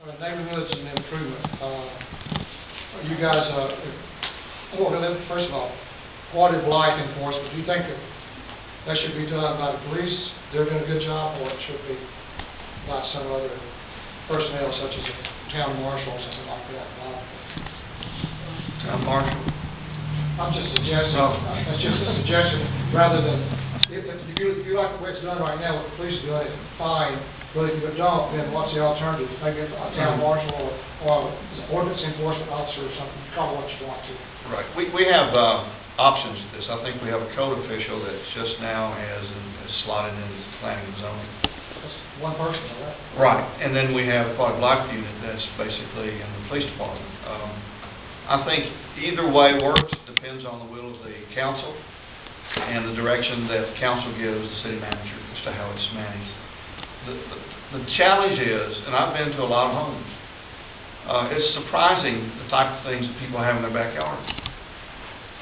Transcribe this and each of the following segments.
Neighborhoods and improvement. You guys, first of all, quality of life enforcement. Do you think that should be done by the police? They're doing a good job, or it should be by some other personnel, such as a town marshal or something like that? Town marshal. I'm just suggesting. That's just a suggestion, rather than if you like the way it's done right now, what the police are doing is fine. But if you don't, then what's the alternative? Maybe a town marshal or an ordinance enforcement officer or something. Call it what you want to. Right. We have options to this. I think we have a code official that just now is slotted into planning and zoning. That's one person, right? Right. And then we have a Qualilty of Life Unit that's basically in the police department. I think either way works. Depends on the will of the council and the direction that the council gives the city manager as to how it's managed. The challenge is, and I've been to a lot of homes, it's surprising the type of things that people have in their backyard.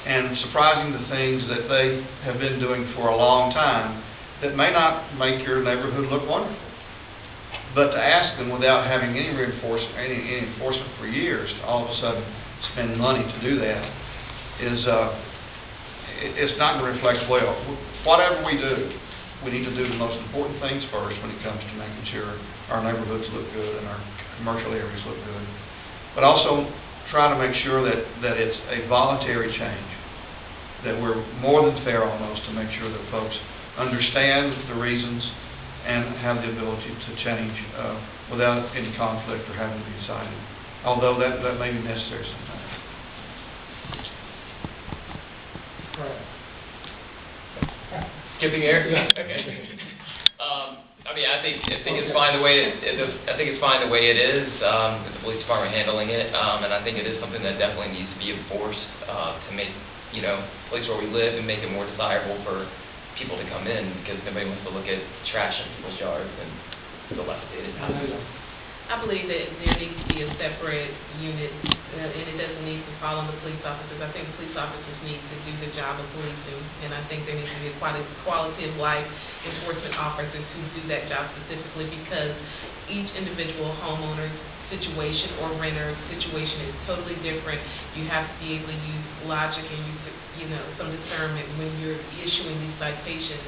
And surprising the things that they have been doing for a long time that may not make your neighborhood look wonderful. But to ask them without having any reinforcement, any enforcement for years, to all of a sudden spend money to do that is it's not going to reflect well. Whatever we do, we need to do the most important things first when it comes to making sure our neighborhoods look good and our commercial areas look good. But also try to make sure that it's a voluntary change, that we're more than fair almost to make sure that folks understand the reasons and have the ability to change without any conflict or having to be decided. Although that may be necessary sometimes. Right. Skipping air. Okay. I mean, I think it's fine the way I think it's fine the way it is. With the police department handling it, and I think it is something that definitely needs to be enforced to make the place where we live and make it more desirable for people to come in, because nobody wants to look at trash in people's yards and dilapidated houses. I believe that there needs to be a separate unit, and it doesn't need to fall on the police officers. I think police officers need to do the job of policing, and I think there needs to be a quality of life enforcement officers who do that job specifically, because each individual homeowner's situation or renter's situation is totally different. You have to be able to use logic and use some discernment when you're issuing these citations.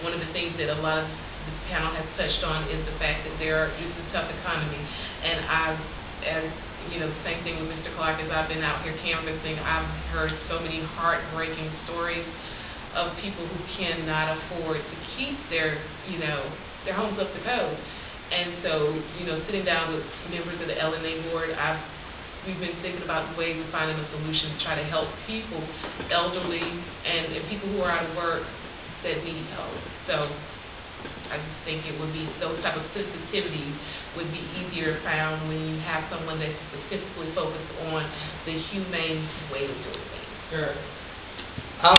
One of the things that a lot of the panel has touched on is the fact that it's a tough economy, and the same thing with Mr. Clark. As I've been out here canvassing, I've heard so many heartbreaking stories of people who cannot afford to keep their homes up to code. And so, sitting down with members of the LNA board, we've been thinking about ways of finding a solution to try to help people, elderly, and people who are out of work that need help. So I just think it would be, those type of sensitivities would be easier found when you have someone that's specifically focused on the humane way of doing things. Sure. I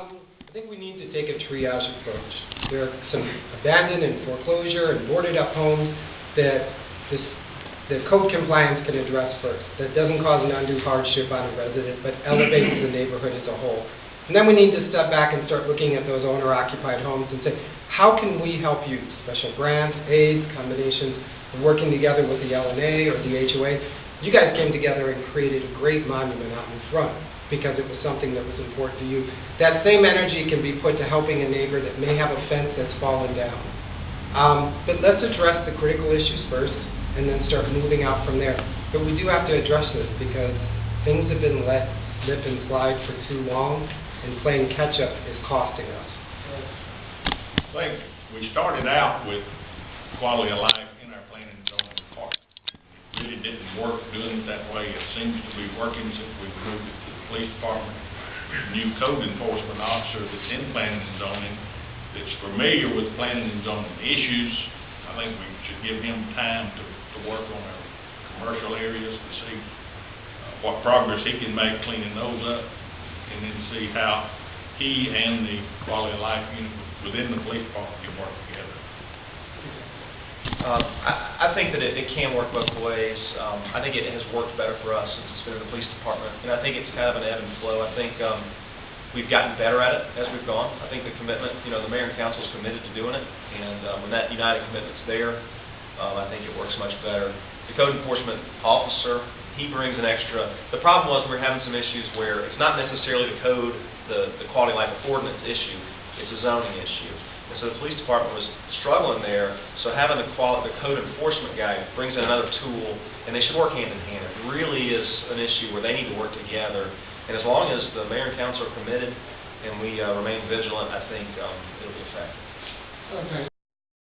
think we need to take a triage approach. There are some abandoned and foreclosure and boarded up homes that the code compliance can address first. That doesn't cause an undue hardship on a resident, but elevates the neighborhood as a whole. And then we need to step back and start looking at those owner-occupied homes and say, how can we help you? Special grants, aids, combinations, of working together with the LNA or the HOA. You guys came together and created a great monument out in front because it was something that was important to you. That same energy can be put to helping a neighbor that may have a fence that's fallen down. But let's address the critical issues first and then start moving out from there. But we do have to address this because things have been let slip and slide for too long, and playing catch-up is costing us. I think we started out with quality of life in our planning and zoning department. It really didn't work doing it that way. It seems to be working since we've moved it to the police department. New code enforcement officer that's in planning and zoning, that's familiar with planning and zoning issues. I think we should give him time to work on our commercial areas to see what progress he can make cleaning those up, and then see how he and the quality of life unit within the police department can work together. I think that it can work both ways. I think it has worked better for us since it's been in the police department, and I think it's kind of an ebb and flow. I think we've gotten better at it as we've gone. I think the commitment, the mayor and council is committed to doing it, and when that united commitment's there, I think it works much better. the code enforcement officer, he brings an extra. The problem was we were having some issues where it's not necessarily the code, the quality of life ordinance issue, it's a zoning issue. And so the police department was struggling there, so having the code enforcement guy brings in another tool, and they should work hand in hand. It really is an issue where they need to work together, and as long as the mayor and council are committed and we remain vigilant, I think it'll be effective. Okay,